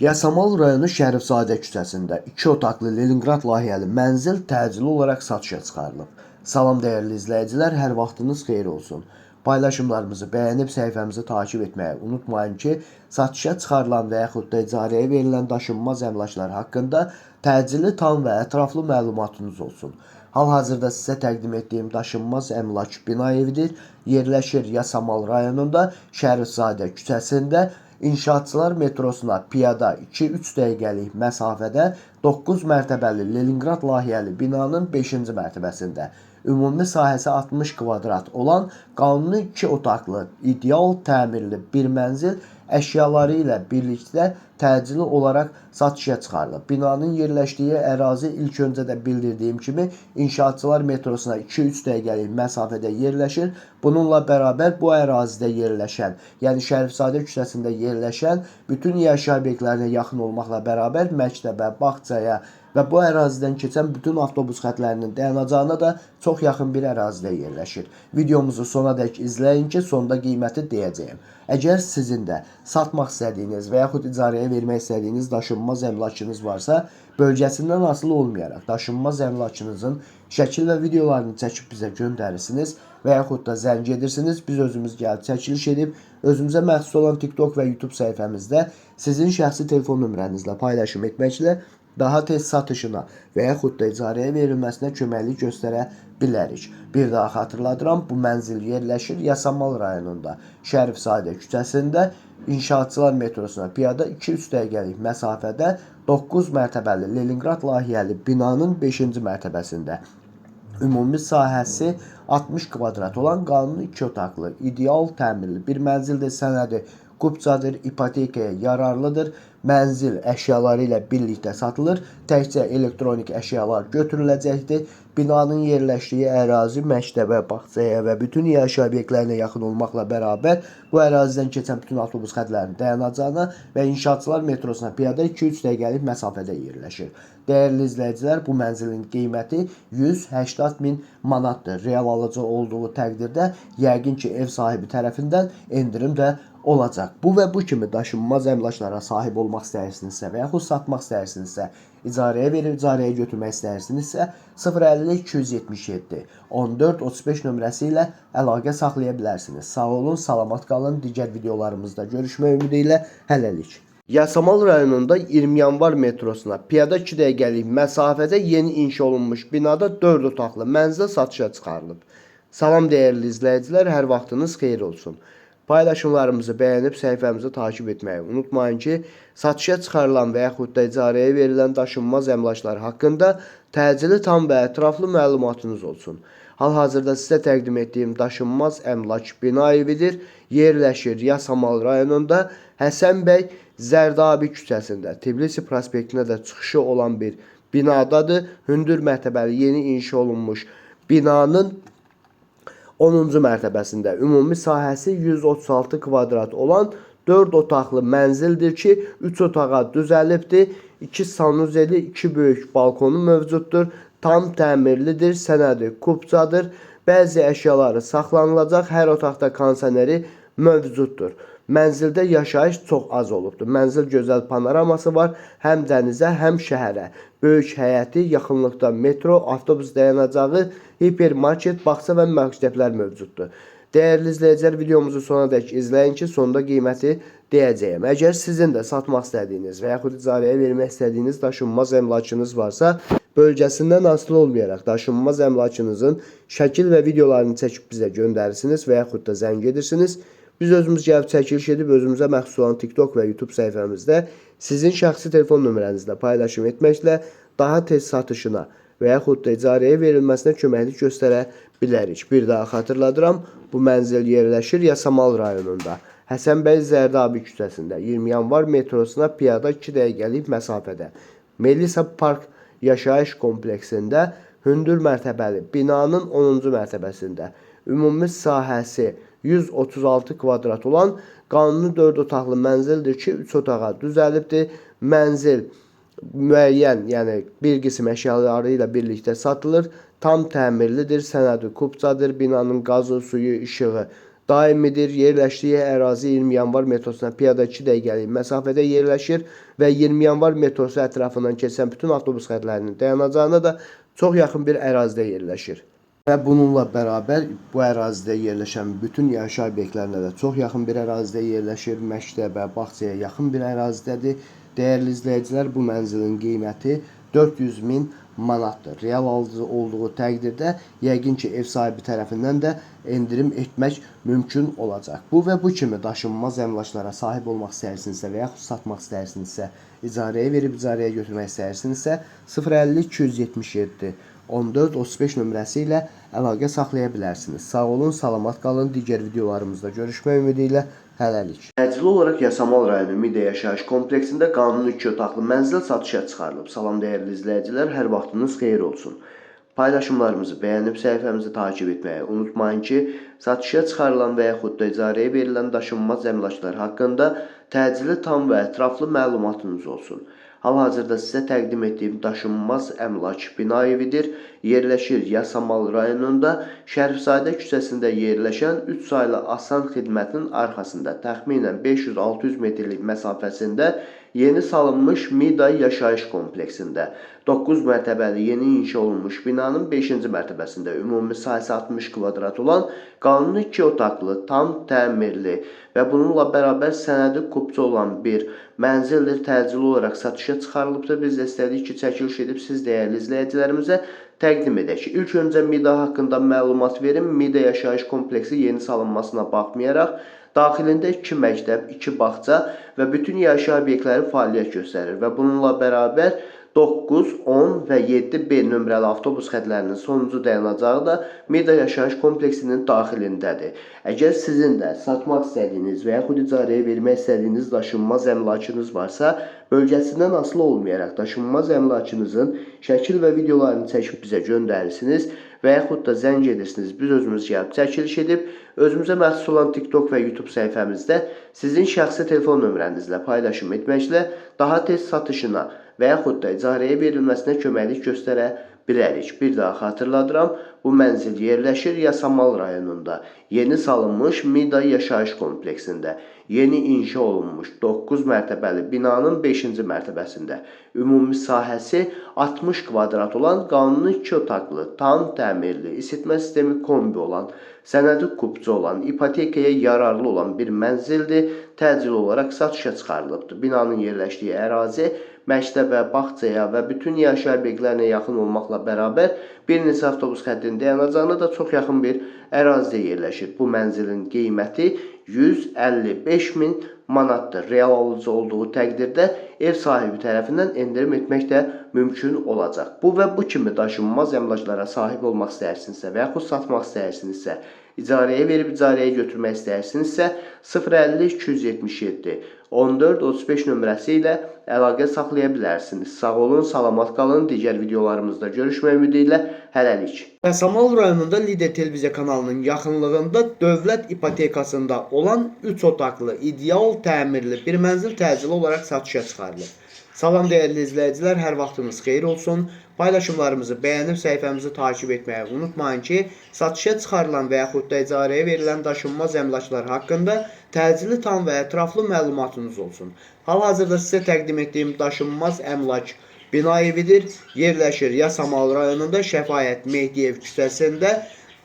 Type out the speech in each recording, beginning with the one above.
Yasamal rayonu Şərifzadə küçəsində 2 otaqlı Leningrad layihəli mənzil təcili olaraq satışa çıxarılıb. Salam dəyərli izləyicilər, hər vaxtınız xeyir olsun. Paylaşımlarımızı bəyənib səhifəmizi takip etməyi unutmayın ki, satışa çıxarılan və yaxud da icarəyə verilən daşınmaz əmlaklar haqqında təcili, tam və ətraflı məlumatınız olsun. Hal-hazırda sizə təqdim etdiyim daşınmaz əmlak bina evidir. Yerləşir Yasamal rayonunda Şərifzadə küçəsində. İnşaatçılar metrosuna piyada 2-3 dəqiqəlik məsafədə 9 mərtəbəli Leningrad layihəli binanın 5-ci mərtəbəsində ümumi sahəsi 60 kvadrat olan qanuni 2 otaqlı, ideal təmirli bir mənzil əşyaları ilə birlikdə təcili olaraq satışa çıxarılıb. Binanın yerləşdiyi ərazi ilk öncə də bildirdiyim kimi İnşaatçılar metrosuna 2-3 dəqiqəlik məsafədə yerləşir. Bununla bərabər bu ərazidə yerləşən, yəni Şərifzadə küçəsində yerləşən bütün yaşayış obyektlərinə yaxın olmaqla bərabər məktəbə, bağçaya və bu ərazidən keçən bütün avtobus xətlərinin dayanacağına da çox yaxın bir ərazidə yerləşir. Videomuzu sonadək izləyin ki, sonda qiyməti deyəcəyim. Əgər sizin də satmaq istədiyiniz və yaxud icarəyə vermək istədiyiniz daşınmaz əmlakınız varsa, bölgəsindən asılı olmayaraq daşınmaz əmlakınızın şəkil və videolarını çəkib bizə göndərirsiniz və yaxud da zəng edirsiniz. Biz özümüz gəlib çəkiliş edib, özümüzə məxsus olan TikTok və YouTube səhifəmizdə sizin şəxsi telefon nömrənizlə paylaşım etməklə daha tez satışına və yaxud da icarəyə verilməsinə köməklik göstərə bilərik. Bir daha xatırladıram, bu mənzil yerləşir Yasamal rayonunda, Şərifzadə küçəsində, İnşaatçılar metrosuna piyada 2-3 dəqiqəlik məsafədə 9 mərtəbəli Leningrad layihəli binanın 5-ci mərtəbəsində. Ümumi sahəsi 60 kvadrat olan qanuni 2 otaqlı, ideal təmirli bir mənzildir, sənədi qupcadır, ipotekaya yararlıdır. Mənzil əşyaları ilə birlikdə satılır. Təkcə elektronik əşyalar götürüləcəkdir. Binanın yerləşdiyi ərazi məktəbə, bağçaya və bütün yaşayış obyektlərinə yaxın olmaqla bərabər bu ərazidən keçən bütün avtobus xətlərinin dayanacağına və İnşaatçılar metrosuna piyada 2-3 dəqiqəlik məsafədə yerləşir. Dəyərli izləyicilər, bu mənzilin qiyməti 180 min manatdır. Real alıcı olduğu təqdirdə yəqin ki, ev sahibi tərəfindən endirim də olacaq. Bu və bu kimi daşınmaz əmlaklara sahib olmaq istəyirsinizsə və yaxud satmaq istəyirsinizsə, icarəyə verib icarəyə götürmək istəyirsinizsə 050 277 14 35 nömrəsi ilə əlaqə saxlaya bilərsiniz. Sağ olun, salamat qalın. Digər videolarımızda görüşmək ümidi ilə hələlik. Yasamal rayonunda 20 yanvar metrosuna piyada 2 dəqiqəlik məsafədə yeni inşa olunmuş binada 4 otaqlı mənzil satışa çıxarılıb. Salam dəyərli izləyicilər, hər vaxtınız xeyir olsun. Paylaşımlarımızı bəyənib səhifəmizi takip etməyi unutmayın ki, satışa çıxarılan və yaxud da icarəyə verilən daşınmaz əmlaklar haqqında təcili, tam və ətraflı məlumatınız olsun. Hal-hazırda sizə təqdim etdiyim daşınmaz əmlak bina evidir. Yerləşir Yasamal rayonunda Həsən bəy Zərdabi küçəsində, Tbilisi prospektinə də çıxışı olan bir binadadır. Hündür mərtəbəli yeni inşa olunmuş binanın 10-cu mərtəbəsində ümumi sahəsi 136 kvadrat olan 4 otaqlı mənzildir ki, 3 otağa düzəlibdir. 2 sanuzeli, 2 böyük balkonu mövcuddur. Tam təmirlidir, sənədi qupcadır. Bəzi əşyaları saxlanılacaq, hər otaqda kondisioneri mövcuddur. Mənzildə yaşayış çox az olubdur. Mənzil gözəl panoraması var, həm dənizə, həm şəhərə. Böyük həyəti, yaxınlıqda metro, avtobus dayanacağı, hipermarket, bağça və məktəblər mövcuddur. Dəyərli izləyicilər, videomuzu sonadək izləyin ki, sonda qiyməti deyəcəyim. Əgər sizin də satmaq istədiyiniz və yaxud icarəyə vermək istədiyiniz daşınmaz əmlakınız varsa, bölgəsindən asılı olmayaraq daşınmaz əmlakınızın şəkil və videolarını çəkib bizə göndərirsiniz və yaxud da zəng edirsiniz. Biz özümüz gəlib çəkiliş edib, özümüzə məxsus olan TikTok və YouTube səhifəmizdə sizin şəxsi telefon nömrənizlə paylaşım etməklə daha tez satışına və yaxud da icarəyə verilməsinə köməklik göstərə bilərik. Bir daha xatırladıram, bu mənzil yerləşir Yasamal rayonunda, Həsən bəy Zərdabi küçəsində, 20 yanvar metrosuna piyada 2 dəqiqəlik məsafədə, Melisa Park yaşayış kompleksində, hündür mərtəbəli binanın 10-cu mərtəbəsində, ümumi sahəsi 136 kvadrat olan qanuni 4 otaqlı mənzildir ki, 3 otağa düzəlibdir. Mənzil müəyyən, yəni bir qism əşyaları ilə birlikdə satılır. Tam təmirlidir, sənədi qupcadır, binanın qazı, suyu, işığı daimidir. Yerləşdiyi ərazi 20 yanvar metrosuna piyada 2 dəqiqəlik məsafədə yerləşir və 20 yanvar metrosu ətrafından keçən bütün avtobus xətlərinin dayanacağına da çox yaxın bir ərazidə yerləşir. Və bununla bərabər bu ərazidə yerləşən bütün yaşayış obyektlərinə də çox yaxın bir ərazidə yerləşir. Məktəbə, bağçaya yaxın bir ərazidədir. Dəyərli izləyicilər, bu mənzilin qiyməti 400 min manatdır. Real alıcı olduğu təqdirdə yəqin ki, ev sahibi tərəfindən də endirim etmək mümkün olacaq. Bu və bu kimi daşınmaz əmlaklara sahib olmaq istəyirsinizsə və yaxud satmaq istəyirsinizsə, icarəyə verib icarəyə götürmək istəyirsinizsə 050 277 14-35 nömrəsi ilə əlaqə saxlaya bilərsiniz. Sağ olun, salamat qalın. Digər videolarımızda görüşmək ümidi ilə hələlik. Təcili olaraq Yasamal rayonu Midə yaşayış kompleksində qanuni 2 otaqlı mənzil satışa çıxarılıb. Salam dəyərli izləyicilər, hər vaxtınız xeyir olsun. Paylaşımlarımızı bəyənib səhifəmizi takib etməyi unutmayın ki, satışa çıxarılan və yaxud da icarəyə verilən daşınmaz əmlaklar haqqında təcili tam və ətraflı məlumatınız olsun. Hal-hazırda sizə təqdim etdiyim daşınmaz əmlak bina evidir. Yerləşir Yasamal rayonunda Şərifzadə küçəsində yerləşən 3 saylı Asan xidmətin arxasında təxminən 500-600 metrlik məsafəsində yeni salınmış Mida yaşayış kompleksində 9 mərtəbəli yeni inşa olunmuş binanın 5-ci mərtəbəsində ümumi sahəsi 60 kvadrat olan qanuni 2 otaqlı, tam təmirli və bununla bərabər sənədi kupçu olan bir mənzildir. Təcili olaraq satışa çıxarılıbdır. Biz də istədik ki, çəkiliş edib siz dəyərli izləyicilərimizə təqdim edək. İlk öncə Mida haqqında məlumat verim. Mida yaşayış kompleksi yeni salınmasına baxmayaraq, daxilində 2 məktəb, 2 bağça və bütün yaşayış obyektləri fəaliyyət göstərir və bununla bərabər 9, 10 və 7B nömrəli avtobus xətlərinin sonuncu dayanacağı da Mida yaşayış kompleksinin daxilindədir. Əgər sizin də satmaq istədiyiniz və yaxud icarəyə vermək istədiyiniz daşınmaz əmlakınız varsa, bölgəsindən asılı olmayaraq daşınmaz əmlakınızın şəkil və videolarını çəkib bizə göndərirsiniz və yaxud da zəng edirsiniz. Biz özümüz gəlib çəkiliş edib, özümüzə məxsus olan TikTok və YouTube səhifəmizdə sizin şəxsi telefon nömrənizlə paylaşım etməklə daha tez satışına və yaxud da icarəyə verilməsinə köməklik göstərə bilərik. Bir daha xatırladıram, bu mənzil yerləşir Yasamal rayonunda, yeni salınmış Mida yaşayış kompleksində, yeni inşa olunmuş 9 mərtəbəli binanın 5-ci mərtəbəsində, ümumi sahəsi 60 kvadrat olan qanuni 2 otaqlı, tam təmirli, isitmə sistemi kombi olan, sənədi kupçu olan, ipotekaya yararlı olan bir mənzildir. Təcili olaraq satışa çıxarılıbdır. Binanın yerləşdiyi ərazi məktəbə, bağçaya və bütün yaşayış obyektlərinə yaxın olmaqla bərabər bir neçə avtobus xəttinin dayanacağına da çox yaxın bir ərazidə yerləşir. Bu mənzilin qiyməti 155 min manatdır. Real alıcı olduğu təqdirdə ev sahibi tərəfindən endirim etmək də mümkün olacaq. Bu və bu kimi daşınmaz əmlaklara sahib olmaq istəyirsinizsə və yaxud satmaq istəyirsinizsə, icarəyə verib icarəyə götürmək istəyirsinizsə 050 277 14-35 nömrəsi ilə əlaqə saxlaya bilərsiniz. Sağ olun, salamat qalın. Digər videolarımızda görüşmək ümidi ilə hələlik. Yasamal rayonunda Lider televiziya kanalının yaxınlığında dövlət ipotekasında olan 3 otaqlı, ideal təmirli bir mənzil təcili olaraq satışa çıxarılır. Salam dəyərli izləyicilər, hər vaxtınız xeyir olsun. Paylaşımlarımızı bəyənib səhifəmizi takib etməyi unutmayın ki, satışa çıxarılan və yaxud da icarəyə verilən daşınmaz əmlaklar haqqında təcili tam və ətraflı məlumatınız olsun. Hal-hazırda sizə təqdim etdiyim daşınmaz əmlak bina evidir. Yerləşir Yasamal rayonunda Şəfaət Mehdiyev küçəsində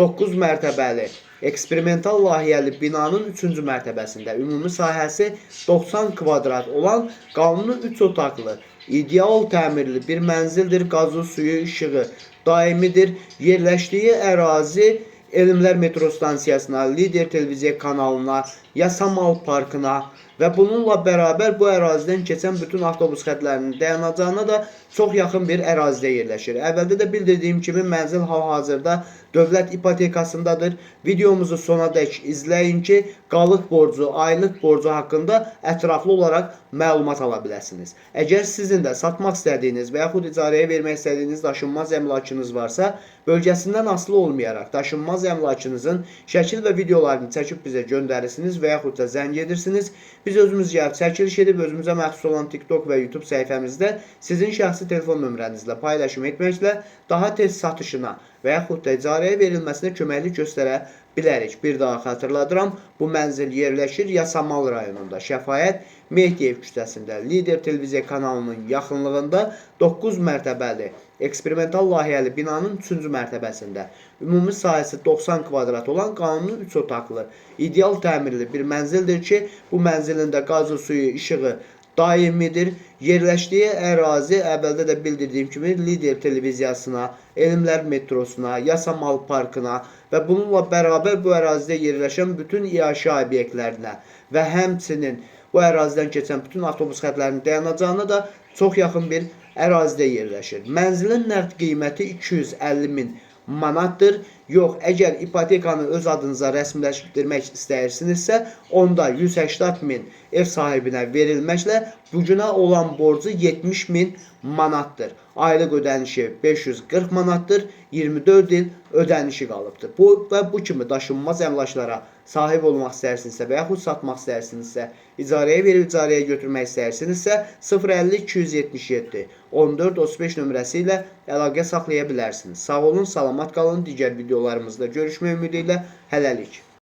9 mərtəbəli eksperimental layihəli binanın 3-cü mərtəbəsində ümumi sahəsi 90 kvadrat olan qanuni 3 otaqlı, ideal təmirli bir mənzildir. Qazı, suyu, işığı daimidir. Yerləşdiyi ərazi Elmlər metro stansiyasına, Lider televiziya kanalına, Yasamal parkına və bununla bərabər bu ərazidən keçən bütün avtobus xətlərinin dayanacağına da çox yaxın bir ərazidə yerləşir. Əvvəldə də bildirdiyim kimi mənzil hal-hazırda dövlət ipotekasındadır. Videomuzu sonadək izləyin ki, qalıq borcu, aylıq borcu haqqında ətraflı olaraq məlumat ala biləsiniz. Əgər sizin də satmaq istədiyiniz və yaxud icarəyə vermək istədiyiniz daşınmaz əmlakınız varsa, bölgəsindən asılı olmayaraq daşınmaz əmlakınızın şəkil və videolarını çəkib bizə göndərirsiniz və yaxud da zəng edirsiniz. Biz özümüz gəlib çəkiliş edib özümüzə məxsus olan TikTok və YouTube səhifəmizdə sizin şəxsi telefon nömrənizlə paylaşım etməklə daha tez satışına və yaxud da icarəyə verilməsinə köməklik göstərə bilərik. Bir daha xatırladıram, bu mənzil yerləşir Yasamal rayonunda, Şəfaət Mehdiyev küçəsində, Lider televiziya kanalının yaxınlığında 9 mərtəbəli eksperimental layihəli binanın 3-cü mərtəbəsində. Ümumi sahəsi 90 kvadrat olan qanuni 3 otaqlı, ideal təmirli bir mənzildir ki, bu mənzilin də qazı, suyu, işığı daimidir. Yerləşdiyi ərazi əvvəldə də bildirdiyim kimi Lider televiziyasına, Elmlər metrosuna, Yasamal parkına və bununla bərabər bu ərazidə yerləşən bütün iaşə obyektlərinə və həmçinin bu ərazidən keçən bütün avtobus xətlərinin dayanacağına da çox yaxın bir ərazidə yerləşir. Mənzilin nəqd qiyməti 250 min manatdır. Yox, əgər ipotekanı öz adınıza rəsmiləşdirmək istəyirsinizsə, onda 180 min ev sahibinə verilməklə bugünə olan borcu 70 min manatdır. Aylıq ödənişi 540 manatdır, 24 il ödənişi qalıbdır. Bu və bu kimi daşınmaz əmlaklara sahib olmaq istəyirsinizsə və yaxud satmaq istəyirsinizsə, icarəyə verib icarəyə götürmək istəyirsinizsə 050 277 14 35 nömrəsi ilə əlaqə saxlaya bilərsiniz. Sağ olun, salamat qalın. Digər videolarımızda görüşmək ümidi ilə hələlik.